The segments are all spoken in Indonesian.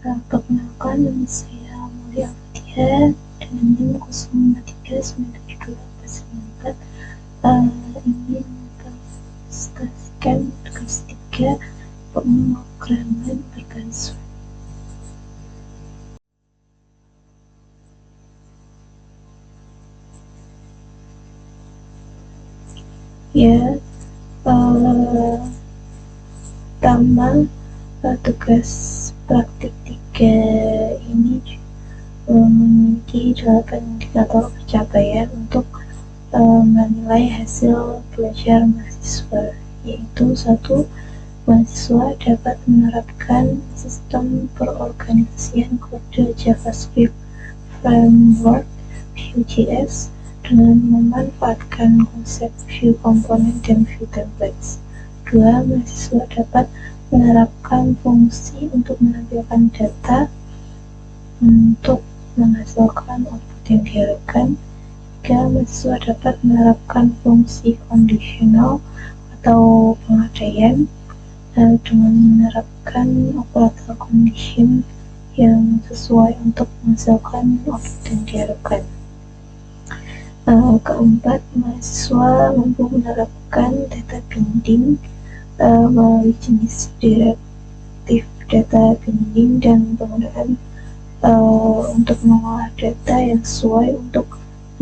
Perkenalkan, nama saya Mulia Fathia dengan NIM 053972494. Ingin mempresentasikan tugas 3 pemrograman berbasis web. Pertama, tugas praktik 3 ini memiliki 8 indikator pencapaian untuk menilai hasil belajar mahasiswa, yaitu 1. Mahasiswa dapat menerapkan sistem perorganisasian kode JavaScript Framework Vue.js dengan memanfaatkan konsep view komponen dan view templates. 2. Mahasiswa dapat menerapkan fungsi untuk menampilkan data untuk menghasilkan output yang diharapkan. 3. Mahasiswa dapat menerapkan fungsi conditional atau pengadaian dengan menerapkan operator condition yang sesuai untuk menghasilkan output yang diharapkan. Keempat, mahasiswa mampu menerapkan data binding melalui jenis direktif data binding dan penggunaan untuk mengolah data yang sesuai untuk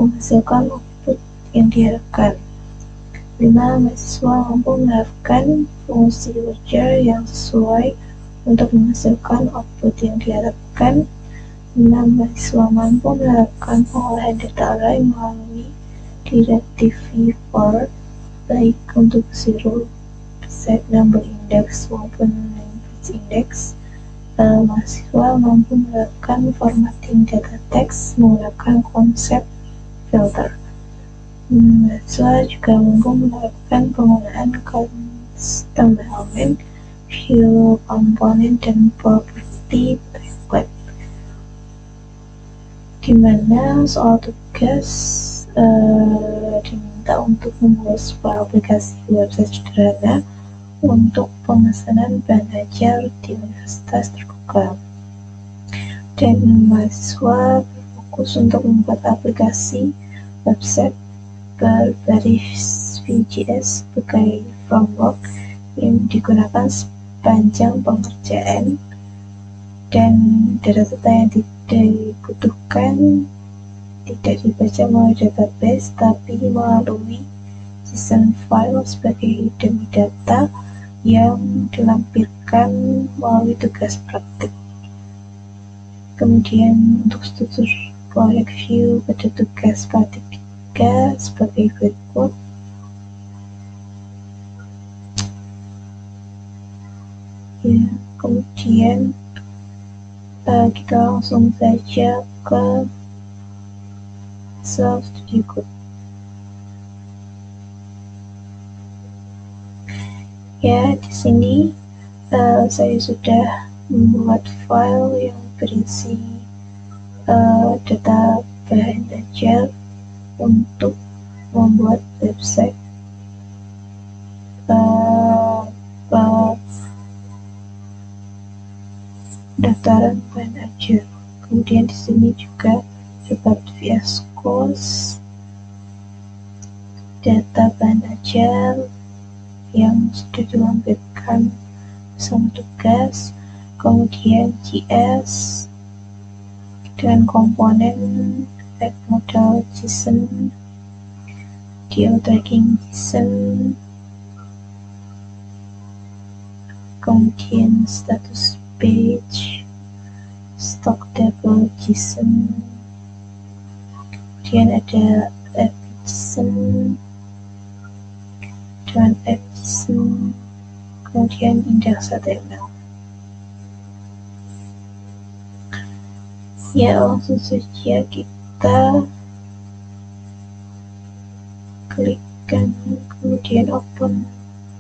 menghasilkan output yang diharapkan. 5. Mahasiswa mampu menerapkan fungsi wajar yang sesuai untuk menghasilkan output yang diharapkan. 6. Mahasiswa mampu menerapkan pengolahan data array melalui direktif v-for, baik untuk zero set number index maupun language index. Mahasiswa mampu menerapkan formatting data teks menggunakan konsep filter. Mahasiswa juga mampu menerapkan penggunaan custom element, view komponen, dan property template. Dimana soal tugas diminta untuk membuat sebuah aplikasi website sederhana untuk pemesanan bahan ajar di universitas terbuka, dan mahasiswa berfokus untuk membuat aplikasi website berbasis Vue.js sebagai framework yang digunakan sepanjang pengerjaan, dan data-data yang tidak dibutuhkan tidak dibaca melalui database tapi melalui JSON file sebagai demi data yang dilampirkan melalui tugas praktik. Kemudian untuk struktur proyek Vue pada tugas praktik 3 sebagai berikut. Kemudian kita langsung saja ke Visual Studio Code. Di sini saya sudah membuat file yang berisi data bahan ajar untuk membuat website daftaran bahan ajar. Kemudian di sini juga dapat VS Code, data bahan ajar yang sudah dilampirkan bersama tugas, kemudian JS dengan komponen add modal JSON, geo-tagging JSON, kemudian status page, stock table JSON, kemudian ada app JSON dengan app JSON, kemudian index HTML. Langsung saja kita klikkan kemudian open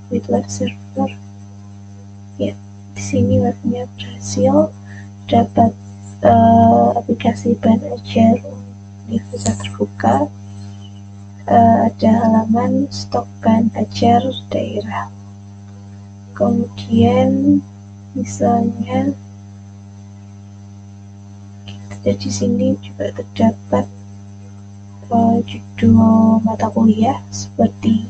with web server. Di sini webnya berhasil, dapat aplikasi bahan ajar universitas terbuka. Ada halaman stok bahan ajar daerah. Kemudian misalnya dan di sini juga terdapat judul mata kuliah seperti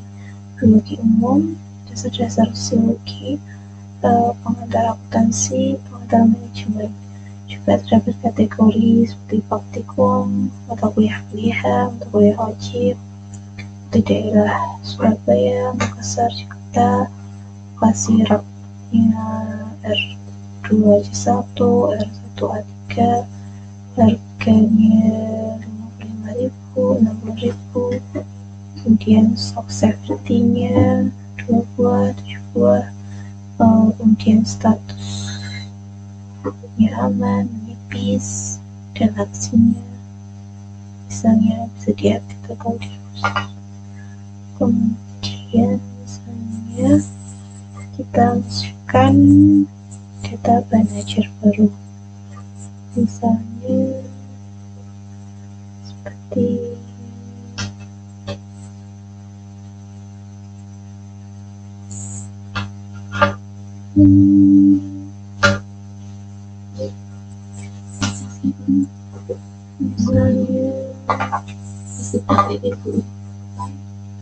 biologi umum, dasar-dasar sosiologi, pengantar akuntansi, pengantar manajemen. Juga terdapat kategori seperti praktikum, mata kuliah pilihan, mata kuliah wajib di daerah Surabaya, Makassar, Jakarta, lokasi raknya R2C1, R1A3, harganya 55.000, 60.000, kemudian stock safety-nya 2 buah, 7 buah, kemudian statusnya aman, menipis, dan aksinya misalnya bisa diupdate atau dihapus. Kemudian misalnya kita masukkan data bahan ajar baru, misalnya seperti misalnya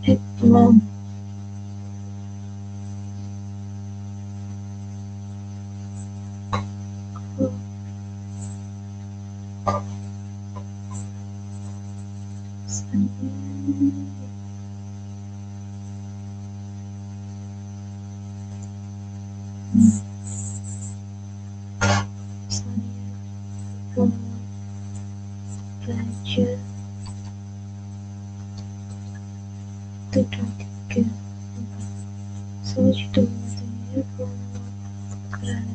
Edmond. Belajar 1, 2, 3, 4. Selanjutnya pemrograman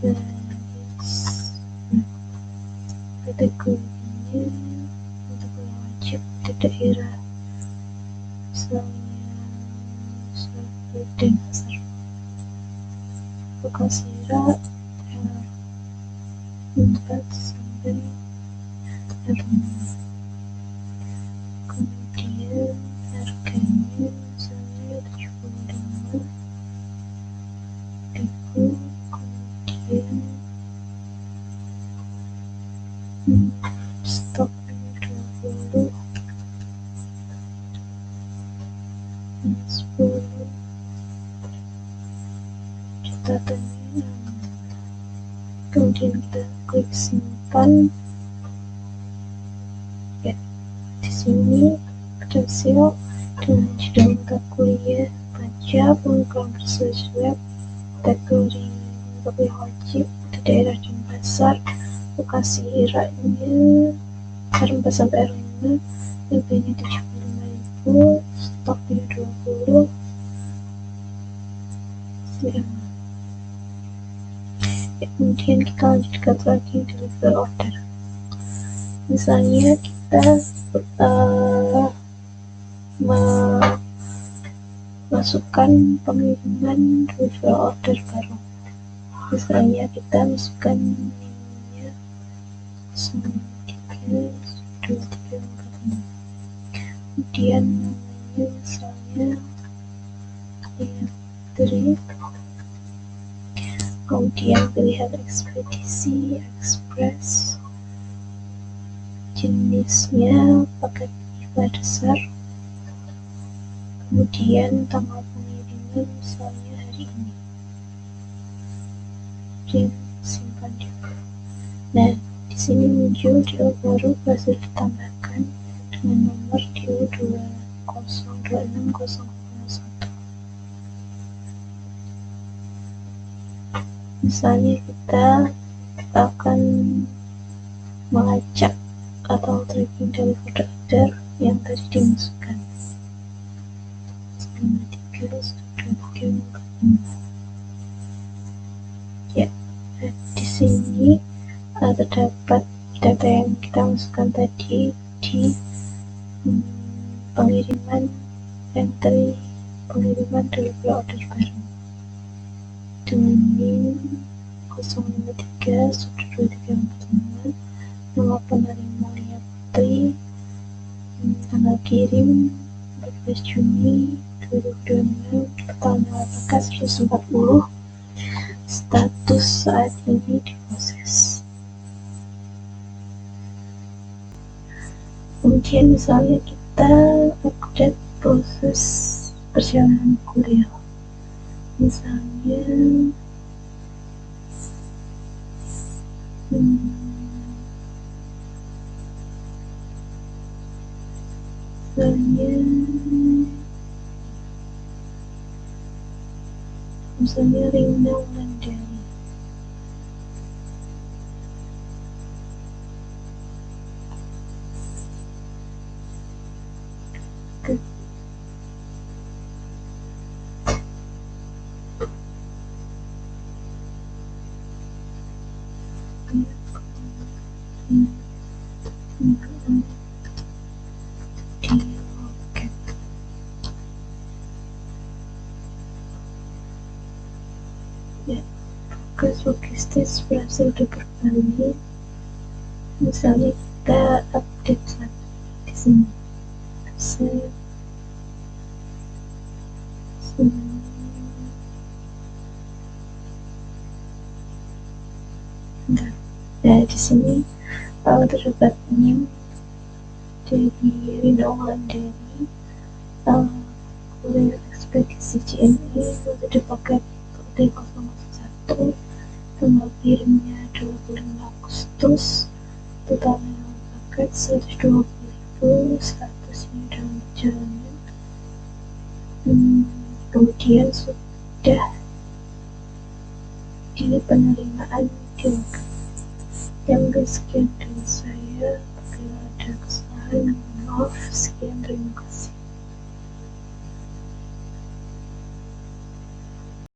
terbaris. Kategorinya untuk wajib di daerah misalnya Surabaya, Denpasar, lokasi rak 4 sampai R6. Kemudian harganya misalnya 75.000, kemudian stoknya 20, 10, catatannya. Kemudian kita klik simpan. Ya, di sini potensial dengan judul mata kuliah, baca pembukaan berbasis web, kategori mata kuliah wajib di daerah Denpasar, lokasi raknya R4 sampai R5, harganya 75.000, stoknya 20. Ya, kemudian kita lanjutkan lagi deliver order. Misalnya kita masukkan pengiriman deliver order baru. Misalnya kita masukkan NIM-nya 032345. Kemudian namanya misalnya Tri. Kemudian pilihan ekspedisi, ekspres, jenisnya paket IPA dasar, kemudian tanggal pengiriman misalnya hari ini, dan simpan dulu. Nah, di sini muncul DO baru berhasil ditambahkan dengan nomor DO 2026001. Misalnya kita akan melacak atau tracking dari order yang tadi dimasukkan 53 ya. Di sini terdapat data yang kita masukkan tadi di pengiriman entry pengiriman delivery order baru dengan NIM 053-2345, nama penerima Lia Putri, tanggal kirim 14 Juni 2026, totalnya apakah 140, status saat ini diproses. Kemudian misalnya kita update proses perjalanan kuliah, misalnya misalnya Rina Wulandari. Ya, progres logistis berhasil diperbarui. Misalnya kita update satu di sini, nah di sini terdapat NIM dari Rina Wulandari, kuliah ekspedisi JNE metode paket UT001, tanggal kirimnya 25 Agustus, totalnya paket 120.000, statusnya dalam perjalanan. Kemudian sudah di penerimaan dilakukan. Yang sekian dari saya, bila ada kesalahan mohon maaf. Sekian, terima kasih.